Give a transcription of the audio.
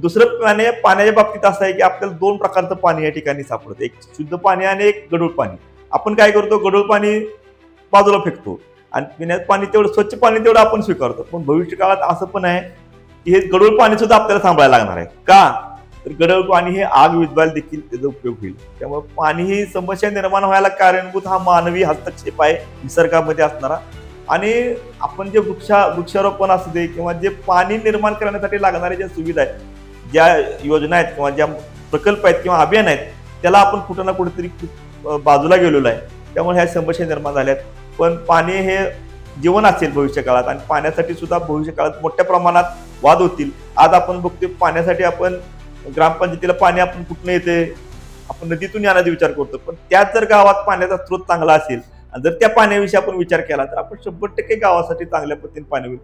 दुसरं पाण्याच्या बाबतीत असं आहे की आपल्याला दोन प्रकारचं पाणी या ठिकाणी सापडतं, एक शुद्ध पाणी आणि एक गढूळ पाणी. आपण काय करतो, गढूळ पाणी बाजूला फेकतो आणि पिण्याचं पाणी तेवढं, स्वच्छ पाणी तेवढं आपण स्वीकारतो. पण भविष्य काळात असं पण आहे की हे गढूळ पाणी सुद्धा आपल्याला सांभाळायला लागणार आहे. का तर गढूळ पाणी हे आग विझवायला देखील त्याचा उपयोग होईल. त्यामुळे पाणी ही समस्या निर्माण व्हायला कारणीभूत हा मानवी हस्तक्षेप आहे निसर्गामध्ये असणारा. आणि आपण जे वृक्षारोपण असू दे किंवा जे पाणी निर्माण करण्यासाठी लागणाऱ्या ज्या सुविधा आहेत, ज्या योजना आहेत किंवा ज्या प्रकल्प आहेत किंवा अभियान आहेत, त्याला आपण कुठं ना कुठेतरी बाजूला गेलेलो आहे. त्यामुळे ह्या समस्या निर्माण झाल्यात. पण पाणी हे जीवन असेल भविष्य काळात आणि पाण्यासाठी सुद्धा भविष्य काळात मोठ्या प्रमाणात वाद होतील. आज आपण बघतोय पाण्यासाठी आपण ग्रामपंचायतीला पाणी आपण कुठनं येते, आपण नदीतून येण्याचा विचार करतो. पण त्याच जर गावात पाण्याचा स्रोत चांगला असेल आणि जर त्या पाण्याविषयी आपण विचार केला तर आपण 100% गावासाठी चांगल्या पद्धतीने पाणी होईल.